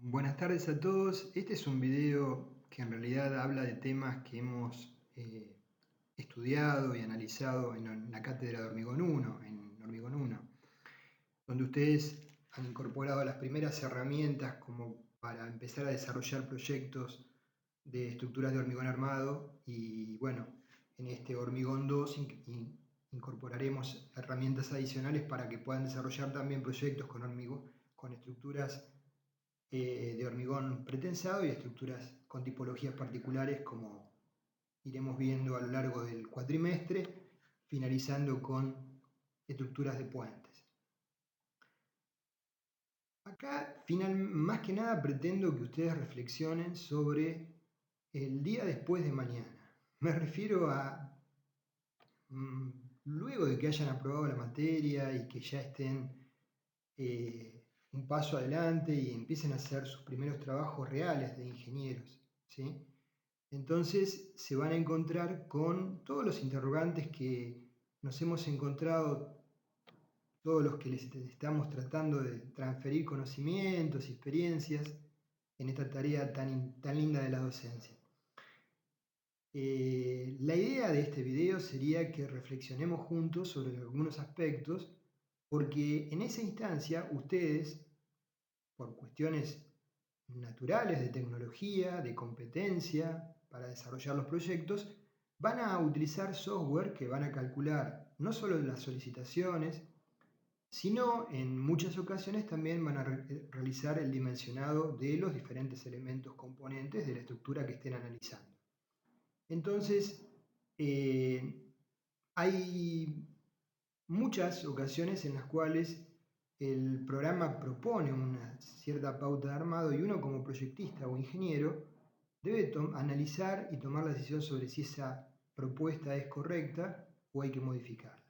Buenas tardes a todos. Este es un video que en realidad habla de temas que hemos estudiado y analizado en la cátedra de Hormigón 1, en Hormigón 1, donde ustedes han incorporado las primeras herramientas como para empezar a desarrollar proyectos de estructuras de hormigón armado y bueno, en este Hormigón 2 incorporaremos herramientas adicionales para que puedan desarrollar también proyectos con estructuras de hormigón pretensado y estructuras con tipologías particulares como iremos viendo a lo largo del cuatrimestre, finalizando con estructuras de puentes. Acá, más que nada, pretendo que ustedes reflexionen sobre el día después de mañana. Me refiero a luego de que hayan aprobado la materia y que ya estén un paso adelante y empiecen a hacer sus primeros trabajos reales de ingenieros, ¿sí? Entonces se van a encontrar con todos los interrogantes que nos hemos encontrado, todos los que les estamos tratando de transferir conocimientos y experiencias en esta tarea tan linda de la docencia. La idea de este video sería que reflexionemos juntos sobre algunos aspectos, porque en esa instancia ustedes, por cuestiones naturales de tecnología, de competencia para desarrollar los proyectos, van a utilizar software que van a calcular no solo las solicitaciones, sino en muchas ocasiones también van a realizar el dimensionado de los diferentes elementos componentes de la estructura que estén analizando. Entonces, hay muchas ocasiones en las cuales el programa propone una cierta pauta de armado y uno como proyectista o ingeniero debe analizar y tomar la decisión sobre si esa propuesta es correcta o hay que modificarla.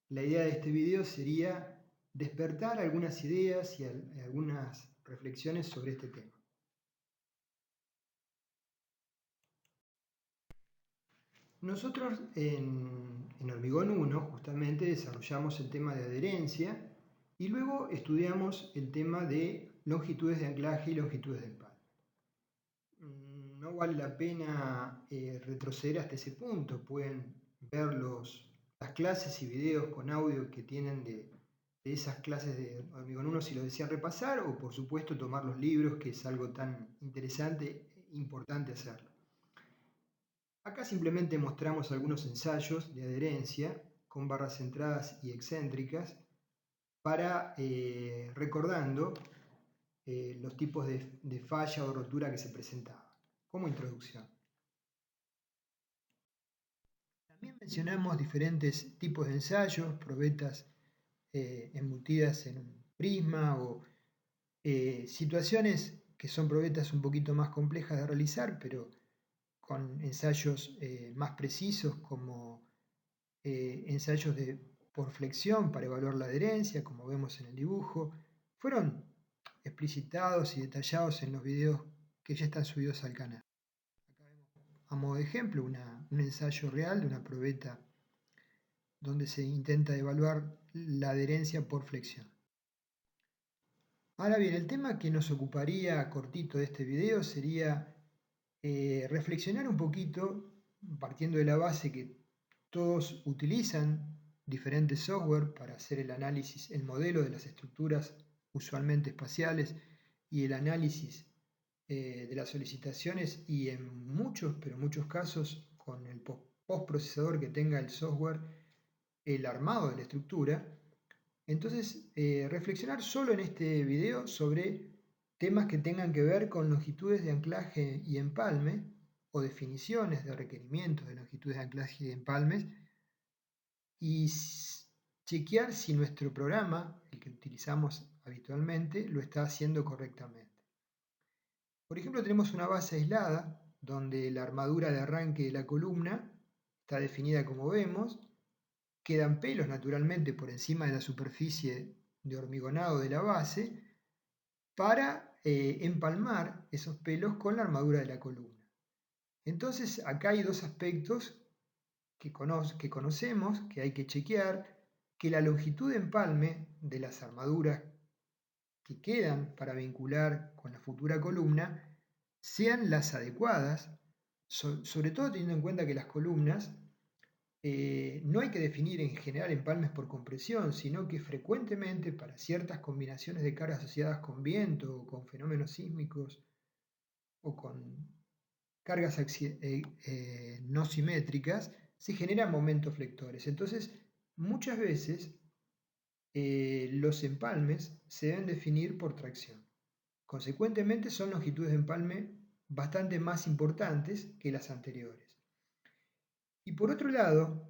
La idea de este video sería despertar algunas ideas y algunas reflexiones sobre este tema. Nosotros en Hormigón 1 justamente desarrollamos el tema de adherencia y luego estudiamos el tema de longitudes de anclaje y longitudes de empalme. No vale la pena retroceder hasta ese punto, pueden ver las clases y videos con audio que tienen de esas clases de Hormigón 1 si lo desean repasar, o por supuesto tomar los libros, que es algo tan interesante e importante hacerlo. Acá simplemente mostramos algunos ensayos de adherencia con barras centradas y excéntricas para recordando los tipos de falla o rotura que se presentaban como introducción. También mencionamos diferentes tipos de ensayos, probetas embutidas en un prisma o situaciones que son probetas un poquito más complejas de realizar, pero con ensayos más precisos como ensayos por flexión para evaluar la adherencia, como vemos en el dibujo, fueron explicitados y detallados en los videos que ya están subidos al canal. Acá vemos a modo de ejemplo un ensayo real de una probeta donde se intenta evaluar la adherencia por flexión. Ahora bien, el tema que nos ocuparía cortito de este video sería reflexionar un poquito, partiendo de la base que todos utilizan diferentes software para hacer el análisis, el modelo de las estructuras usualmente espaciales y el análisis de las solicitaciones, y en muchos, pero muchos casos con el postprocesador que tenga el software, el armado de la estructura. Entonces, reflexionar solo en este video sobre temas que tengan que ver con longitudes de anclaje y empalme o definiciones de requerimientos de longitudes de anclaje y de empalmes, y chequear si nuestro programa, el que utilizamos habitualmente, lo está haciendo correctamente. Por ejemplo, tenemos una base aislada donde la armadura de arranque de la columna está definida como vemos. Quedan pelos naturalmente por encima de la superficie de hormigonado de la base para empalmar esos pelos con la armadura de la columna. Entonces acá hay dos aspectos que conocemos, que hay que chequear: que la longitud de empalme de las armaduras que quedan para vincular con la futura columna sean las adecuadas, sobre todo teniendo en cuenta que las columnas no hay que definir en general empalmes por compresión, sino que frecuentemente para ciertas combinaciones de cargas asociadas con viento o con fenómenos sísmicos o con cargas no simétricas, se generan momentos flectores. Entonces, muchas veces los empalmes se deben definir por tracción. Consecuentemente, son longitudes de empalme bastante más importantes que las anteriores. Y por otro lado,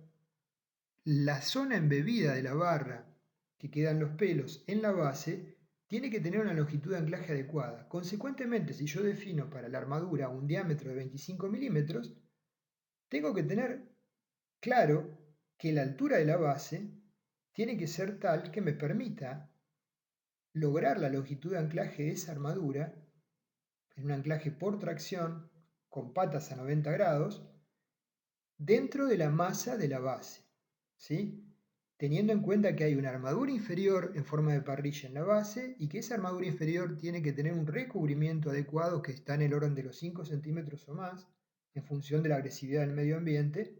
la zona embebida de la barra que quedan los pelos en la base tiene que tener una longitud de anclaje adecuada. Consecuentemente, si yo defino para la armadura un diámetro de 25 milímetros, tengo que tener claro que la altura de la base tiene que ser tal que me permita lograr la longitud de anclaje de esa armadura en un anclaje por tracción con patas a 90 grados dentro de la masa de la base, ¿sí? Teniendo en cuenta que hay una armadura inferior en forma de parrilla en la base y que esa armadura inferior tiene que tener un recubrimiento adecuado que está en el orden de los 5 centímetros o más en función de la agresividad del medio ambiente,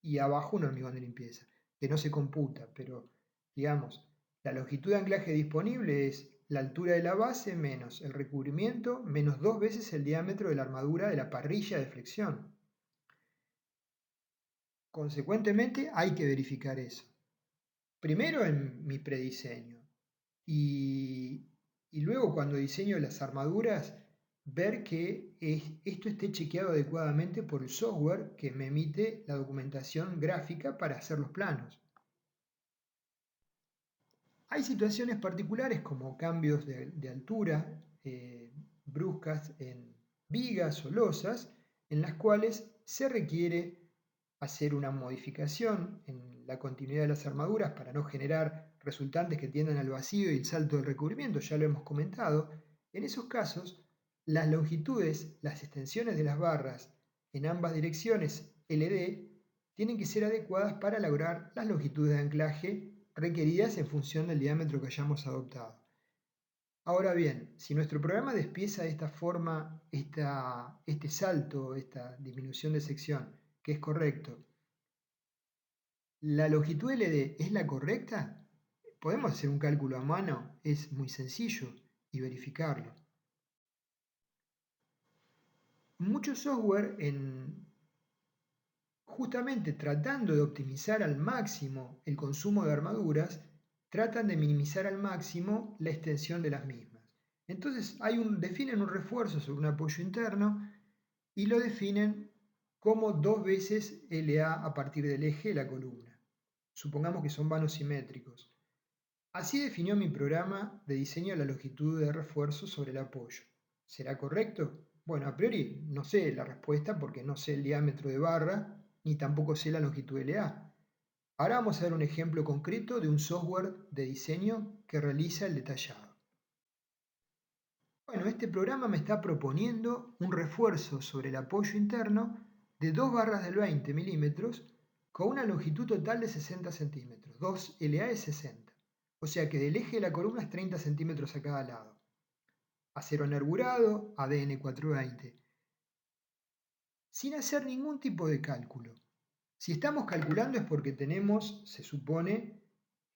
y abajo un hormigón de limpieza, que no se computa, pero digamos, la longitud de anclaje disponible es la altura de la base menos el recubrimiento menos 2 veces el diámetro de la armadura de la parrilla de flexión. Consecuentemente, hay que verificar eso. Primero en mi prediseño y, luego cuando diseño las armaduras, ver que esto esté chequeado adecuadamente por el software que me emite la documentación gráfica para hacer los planos. Hay situaciones particulares como cambios de altura bruscas en vigas o losas en las cuales se requiere hacer una modificación en la continuidad de las armaduras para no generar resultantes que tiendan al vacío y el salto del recubrimiento, ya lo hemos comentado. En esos casos, las longitudes, las extensiones de las barras en ambas direcciones LD tienen que ser adecuadas para lograr las longitudes de anclaje requeridas en función del diámetro que hayamos adoptado. Ahora bien, si nuestro programa despieza de esta forma este salto, esta disminución de sección, que es correcto, ¿la longitud LD es la correcta? Podemos hacer un cálculo a mano, es muy sencillo, y verificarlo. Mucho software, justamente tratando de optimizar al máximo el consumo de armaduras, tratan de minimizar al máximo la extensión de las mismas. Entonces definen un refuerzo sobre un apoyo interno y lo definen como 2 veces LA a partir del eje de la columna. Supongamos que son vanos simétricos. Así definió mi programa de diseño la longitud de refuerzo sobre el apoyo. ¿Será correcto? Bueno, a priori no sé la respuesta porque no sé el diámetro de barra ni tampoco sé la longitud LA. Ahora vamos a ver un ejemplo concreto de un software de diseño que realiza el detallado. Bueno, este programa me está proponiendo un refuerzo sobre el apoyo interno de 2 barras del 20 milímetros con una longitud total de 60 centímetros. 2 LA es 60. O sea que del eje de la columna es 30 centímetros a cada lado. Acero nerburado, ADN 420. Sin hacer ningún tipo de cálculo. Si estamos calculando es porque tenemos, se supone,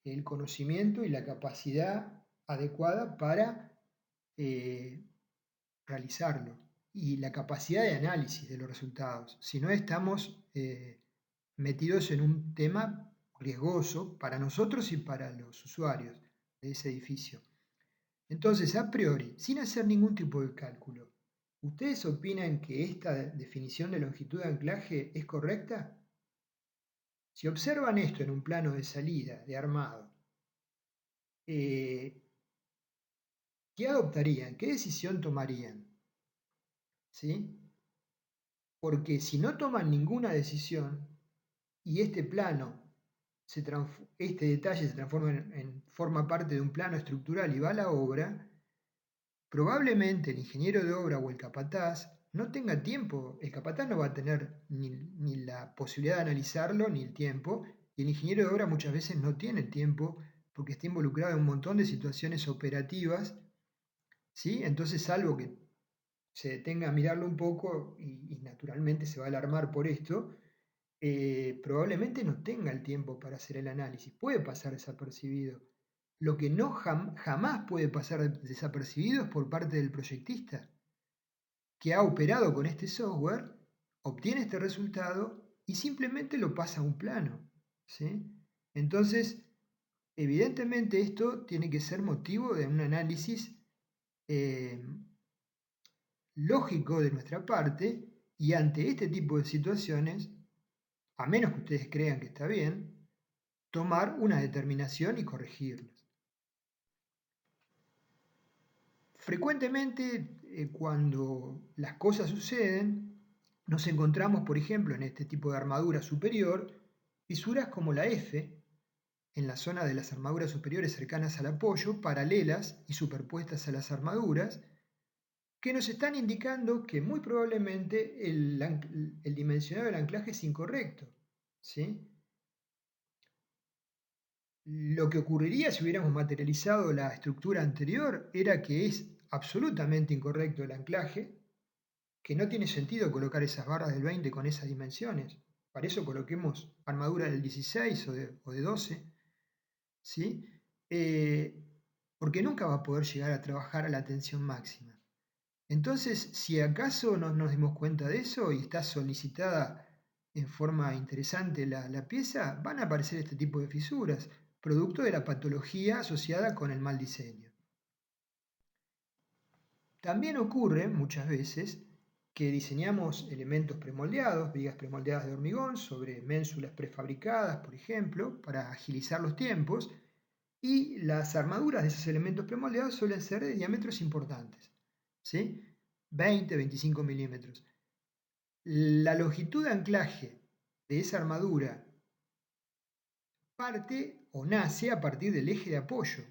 el conocimiento y la capacidad adecuada para realizarlo y la capacidad de análisis de los resultados. Si no, estamos metidos en un tema riesgoso para nosotros y para los usuarios de ese edificio. Entonces, a priori, sin hacer ningún tipo de cálculo, ¿ustedes opinan que esta definición de longitud de anclaje es correcta? Si observan esto en un plano de salida, de armado, ¿qué adoptarían? ¿Qué decisión tomarían? ¿Sí? Porque si no toman ninguna decisión y este plano, este detalle se transforma forma parte de un plano estructural y va a la obra, probablemente el ingeniero de obra o el capataz no tenga tiempo, el capataz no va a tener ni la posibilidad de analizarlo ni el tiempo, y el ingeniero de obra muchas veces no tiene el tiempo porque está involucrado en un montón de situaciones operativas, ¿sí? Entonces, salvo que se detenga a mirarlo un poco y naturalmente se va a alarmar por esto, probablemente no tenga el tiempo para hacer el análisis. Puede pasar desapercibido. Lo que no jamás puede pasar desapercibido es por parte del proyectista, que ha operado con este software, obtiene este resultado y simplemente lo pasa a un plano, ¿sí? Entonces, evidentemente esto tiene que ser motivo de un análisis eh, lógico de nuestra parte, y ante este tipo de situaciones, a menos que ustedes crean que está bien, tomar una determinación y corregirlas. Frecuentemente, cuando las cosas suceden, nos encontramos, por ejemplo, en este tipo de armadura superior, fisuras como la F, en la zona de las armaduras superiores cercanas al apoyo, paralelas y superpuestas a las armaduras, que nos están indicando que muy probablemente el dimensionado del anclaje es incorrecto, ¿sí? Lo que ocurriría si hubiéramos materializado la estructura anterior era que es absolutamente incorrecto el anclaje, que no tiene sentido colocar esas barras del 20 con esas dimensiones. Para eso coloquemos armadura del 16 o de 12, ¿sí? Porque nunca va a poder llegar a trabajar a la tensión máxima. Entonces, si acaso no nos dimos cuenta de eso y está solicitada en forma interesante la pieza, van a aparecer este tipo de fisuras, producto de la patología asociada con el mal diseño. También ocurre muchas veces que diseñamos elementos premoldeados, vigas premoldeadas de hormigón, sobre ménsulas prefabricadas, por ejemplo, para agilizar los tiempos, y las armaduras de esos elementos premoldeados suelen ser de diámetros importantes, ¿sí? 20, 25 milímetros. La longitud de anclaje de esa armadura parte o nace a partir del eje de apoyo,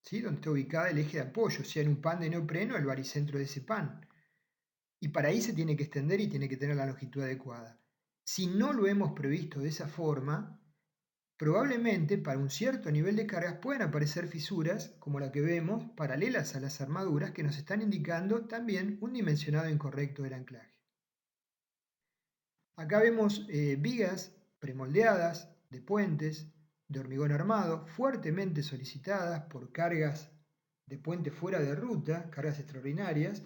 ¿sí? Donde está ubicada el eje de apoyo, sea en un pan de neopreno, el baricentro de ese pan. Y para ahí se tiene que extender y tiene que tener la longitud adecuada. Si no lo hemos previsto de esa forma, probablemente para un cierto nivel de cargas pueden aparecer fisuras, como la que vemos, paralelas a las armaduras, que nos están indicando también un dimensionado incorrecto del anclaje. Acá vemos vigas premoldeadas de puentes de hormigón armado, fuertemente solicitadas por cargas de puente fuera de ruta, cargas extraordinarias.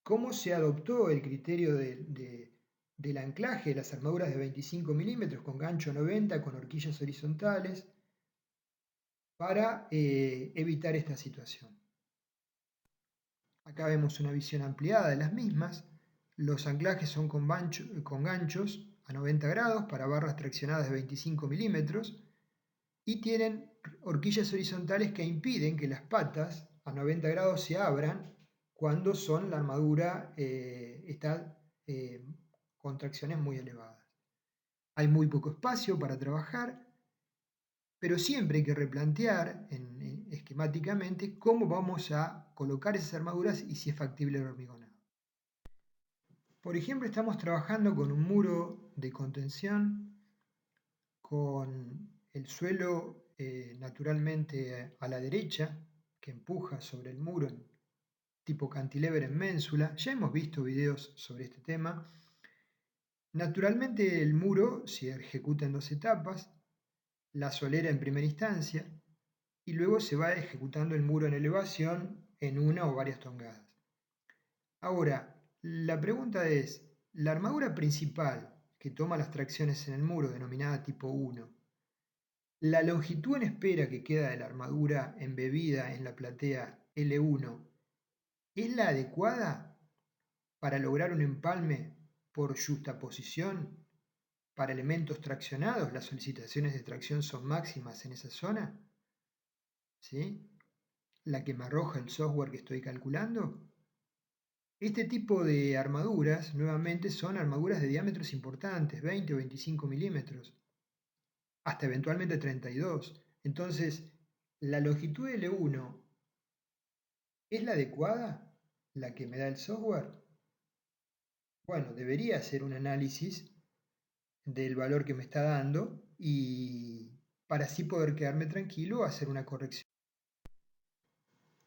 Cómo se adoptó el criterio del anclaje de las armaduras de 25 milímetros con gancho 90 con horquillas horizontales para evitar esta situación. Acá vemos una visión ampliada de las mismas. Los anclajes son con ganchos a 90 grados para barras traccionadas de 25 milímetros y tienen horquillas horizontales que impiden que las patas a 90 grados se abran cuando la armadura está con tracciones muy elevadas. Hay muy poco espacio para trabajar, pero siempre hay que replantear esquemáticamente cómo vamos a colocar esas armaduras y si es factible el hormigonado. Por ejemplo, estamos trabajando con un muro de contención, con el suelo naturalmente a la derecha, que empuja sobre el muro en tipo cantilever en ménsula. Ya hemos visto videos sobre este tema. Naturalmente el muro se ejecuta en 2 etapas, la solera en primera instancia, y luego se va ejecutando el muro en elevación en una o varias tongadas. Ahora, la pregunta es, la armadura principal que toma las tracciones en el muro, denominada tipo 1, la longitud en espera que queda de la armadura embebida en la platea L1, ¿es la adecuada para lograr un empalme por yuxtaposición para elementos traccionados? Las solicitaciones de tracción son máximas en esa zona, ¿sí? La que me arroja el software que estoy calculando. Este tipo de armaduras, nuevamente, son armaduras de diámetros importantes, 20 o 25 milímetros, hasta eventualmente 32. Entonces, la longitud L1 es la adecuada, la que me da el software. Bueno, debería hacer un análisis del valor que me está dando y para así poder quedarme tranquilo a hacer una corrección.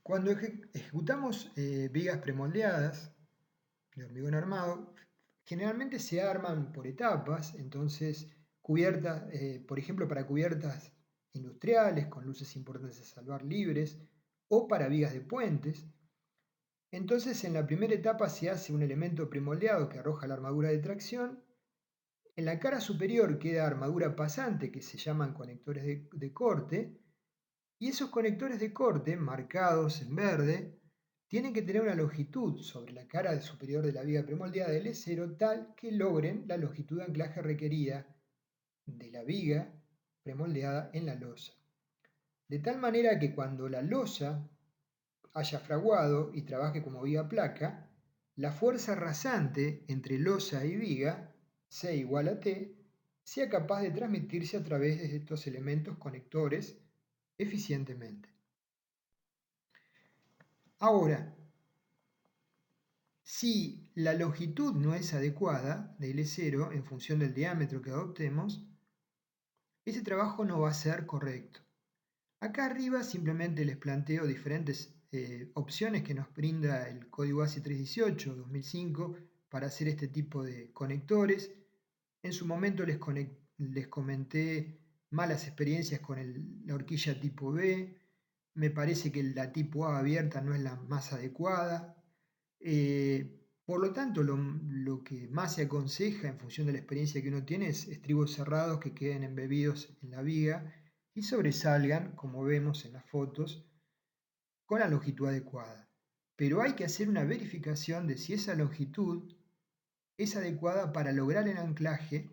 Cuando ejecutamos vigas premoldeadas de hormigón armado, generalmente se arman por etapas, entonces cubiertas, por ejemplo, para cubiertas industriales con luces importantes a salvar libres o para vigas de puentes. Entonces en la primera etapa se hace un elemento premoldeado que arroja la armadura de tracción. En la cara superior queda armadura pasante que se llaman conectores de corte, y esos conectores de corte marcados en verde tienen que tener una longitud sobre la cara superior de la viga premoldeada de L0 tal que logren la longitud de anclaje requerida de la viga premoldeada en la losa. De tal manera que cuando la losa haya fraguado y trabaje como viga placa, la fuerza rasante entre losa y viga, C igual a T, sea capaz de transmitirse a través de estos elementos conectores eficientemente. Ahora, si la longitud no es adecuada de L0 en función del diámetro que adoptemos, ese trabajo no va a ser correcto. Acá arriba simplemente les planteo diferentes opciones que nos brinda el código ASI 318-2005 para hacer este tipo de conectores. En su momento les comenté malas experiencias con la horquilla tipo B. Me parece que la tipo A abierta no es la más adecuada. Por lo tanto, lo que más se aconseja en función de la experiencia que uno tiene es estribos cerrados que queden embebidos en la viga y sobresalgan, como vemos en las fotos, con la longitud adecuada. Pero hay que hacer una verificación de si esa longitud es adecuada para lograr el anclaje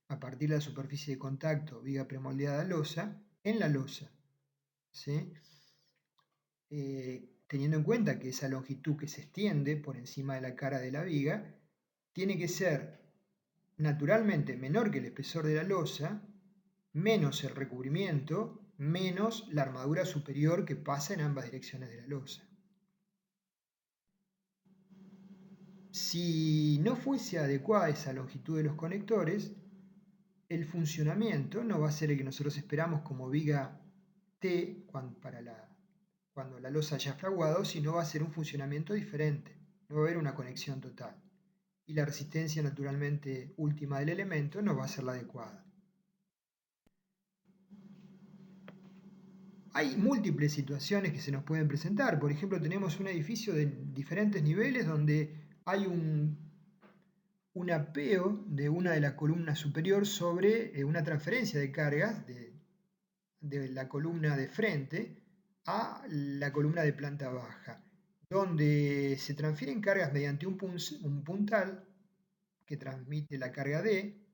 a partir de la superficie de contacto viga premoldeada losa en la losa. ¿Sí? Teniendo en cuenta que esa longitud que se extiende por encima de la cara de la viga tiene que ser naturalmente menor que el espesor de la losa, menos el recubrimiento, menos la armadura superior que pasa en ambas direcciones de la losa. Si no fuese adecuada esa longitud de los conectores, el funcionamiento no va a ser el que nosotros esperamos como viga T cuando la losa haya fraguado, sino va a ser un funcionamiento diferente. No va a haber una conexión total. Y la resistencia naturalmente última del elemento no va a ser la adecuada. Hay múltiples situaciones que se nos pueden presentar. Por ejemplo, tenemos un edificio de diferentes niveles donde hay un apeo de una de las columnas superior sobre una transferencia de cargas de la columna de frente a la columna de planta baja, donde se transfieren cargas mediante un puntal que transmite la carga D,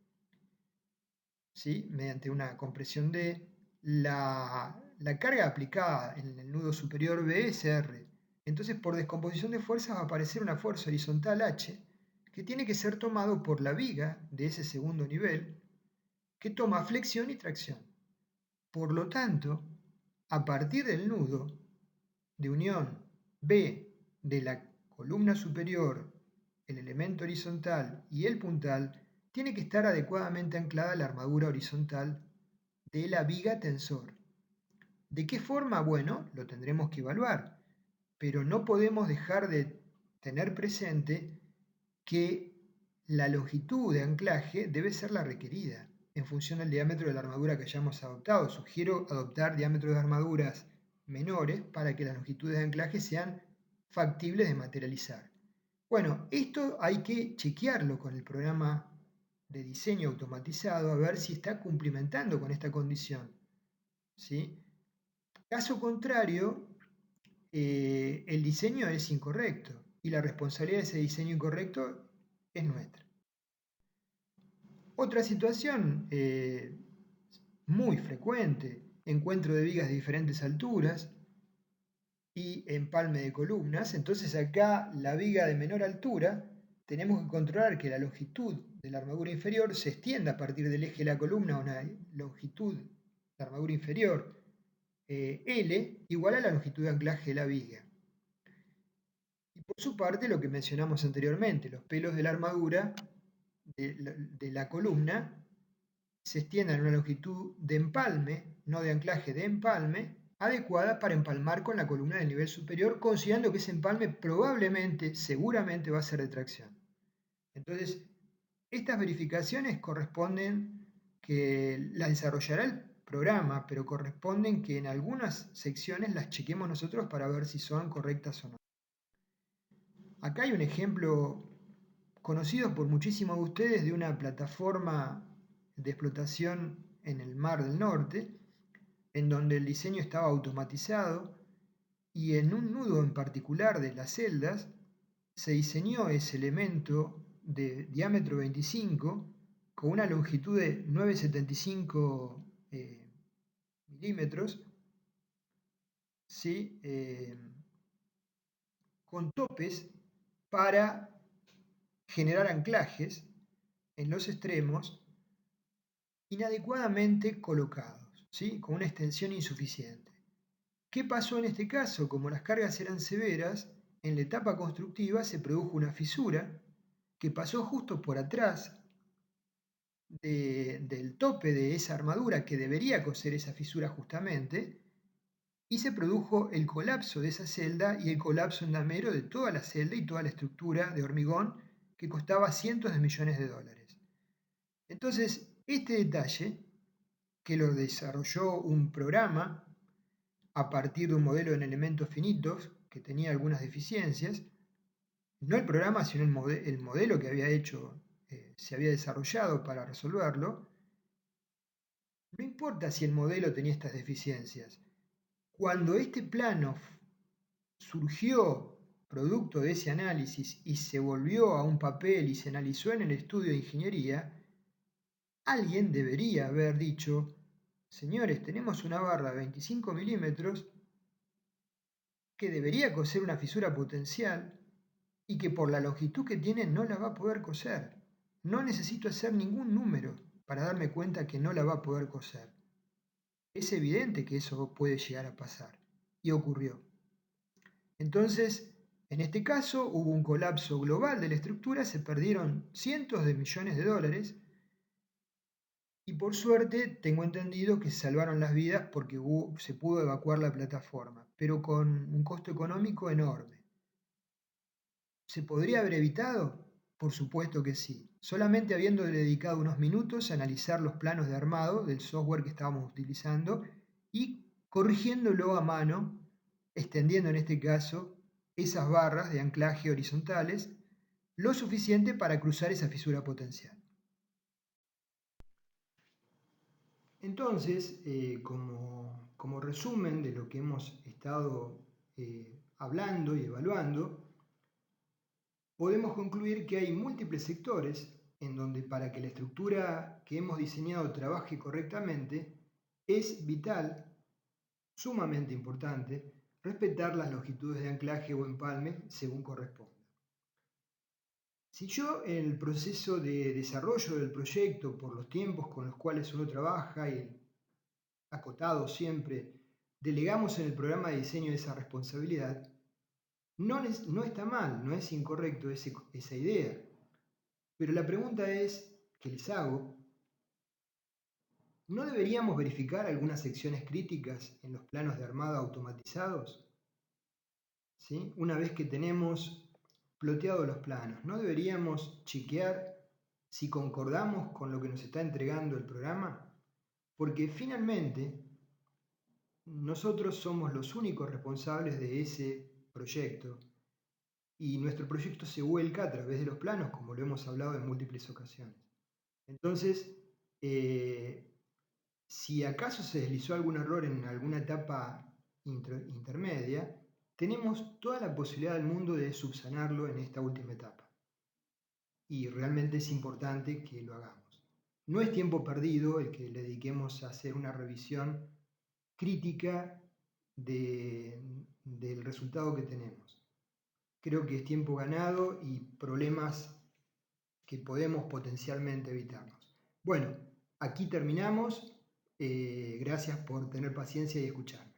¿sí? Mediante una compresión D. La carga aplicada en el nudo superior B es R. Entonces, por descomposición de fuerzas va a aparecer una fuerza horizontal H que tiene que ser tomado por la viga de ese segundo nivel, que toma flexión y tracción. Por lo tanto, a partir del nudo de unión B de la columna superior, el elemento horizontal y el puntal, tiene que estar adecuadamente anclada la armadura horizontal de la viga tensor. ¿De qué forma? Bueno, lo tendremos que evaluar, pero no podemos dejar de tener presente que la longitud de anclaje debe ser la requerida en función del diámetro de la armadura que hayamos adoptado. Sugiero adoptar diámetros de armaduras menores para que las longitudes de anclaje sean factibles de materializar. Bueno, esto hay que chequearlo con el programa de diseño automatizado a ver si está cumplimentando con esta condición. ¿Sí? Caso contrario, el diseño es incorrecto y la responsabilidad de ese diseño incorrecto es nuestra. Otra situación muy frecuente, encuentro de vigas de diferentes alturas y empalme de columnas. Entonces acá la viga de menor altura tenemos que controlar que la longitud de la armadura inferior se extienda a partir del eje de la columna a una longitud de la armadura inferior L igual a la longitud de anclaje de la viga. Y por su parte lo que mencionamos anteriormente, los pelos de la armadura de la columna se extiendan a una longitud de empalme no de anclaje, de empalme, adecuada para empalmar con la columna del nivel superior, considerando que ese empalme probablemente, seguramente va a ser de tracción. Entonces, estas verificaciones corresponden que las desarrollará el programa, pero corresponden que en algunas secciones las chequemos nosotros para ver si son correctas o no. Acá hay un ejemplo conocido por muchísimos de ustedes de una plataforma de explotación en el Mar del Norte, en donde el diseño estaba automatizado y en un nudo en particular de las celdas se diseñó ese elemento de diámetro 25 con una longitud de 9,75 milímetros, ¿sí? Con topes para generar anclajes en los extremos inadecuadamente colocados, ¿sí? Con una extensión insuficiente. ¿Qué pasó en este caso? Como las cargas eran severas, en la etapa constructiva se produjo una fisura que pasó justo por atrás del tope de esa armadura que debería coser esa fisura justamente, y se produjo el colapso de esa celda y el colapso endamero de toda la celda y toda la estructura de hormigón que costaba cientos de millones de dólares. Entonces, este detalle, que lo desarrolló un programa a partir de un modelo en elementos finitos que tenía algunas deficiencias, no el programa, sino el modelo que había hecho, se había desarrollado para resolverlo. No importa si el modelo tenía estas deficiencias. Cuando este plano surgió producto de ese análisis y se volvió a un papel y se analizó en el estudio de ingeniería, alguien debería haber dicho, señores, tenemos una barra de 25 milímetros que debería coser una fisura potencial y que por la longitud que tiene no la va a poder coser. No necesito hacer ningún número para darme cuenta que no la va a poder coser. Es evidente que eso puede llegar a pasar. Y ocurrió. Entonces, en este caso hubo un colapso global de la estructura, se perdieron cientos de millones de dólares y por suerte tengo entendido que se salvaron las vidas porque se pudo evacuar la plataforma, pero con un costo económico enorme. ¿Se podría haber evitado? Por supuesto que sí, solamente habiéndole dedicado unos minutos a analizar los planos de armado del software que estábamos utilizando y corrigiéndolo a mano, extendiendo en este caso esas barras de anclaje horizontales lo suficiente para cruzar esa fisura potencial. Entonces, como resumen de lo que hemos estado hablando y evaluando, podemos concluir que hay múltiples sectores en donde para que la estructura que hemos diseñado trabaje correctamente, es vital, sumamente importante, respetar las longitudes de anclaje o empalme según corresponda. Si yo en el proceso de desarrollo del proyecto, por los tiempos con los cuales uno trabaja y acotado siempre, delegamos en el programa de diseño esa responsabilidad, no está mal, no es incorrecto esa idea. Pero la pregunta es, que les hago, ¿no deberíamos verificar algunas secciones críticas en los planos de armado automatizados? ¿Sí? Una vez que tenemos ploteados los planos, ¿no deberíamos chequear si concordamos con lo que nos está entregando el programa? Porque finalmente nosotros somos los únicos responsables de ese proyecto y nuestro proyecto se vuelca a través de los planos, como lo hemos hablado en múltiples ocasiones. Entonces, si acaso se deslizó algún error en alguna etapa intermedia, tenemos toda la posibilidad del mundo de subsanarlo en esta última etapa. Y realmente es importante que lo hagamos. No es tiempo perdido el que le dediquemos a hacer una revisión crítica del resultado que tenemos. Creo que es tiempo ganado y problemas que podemos potencialmente evitarnos. Bueno, aquí terminamos. Gracias por tener paciencia y escuchar.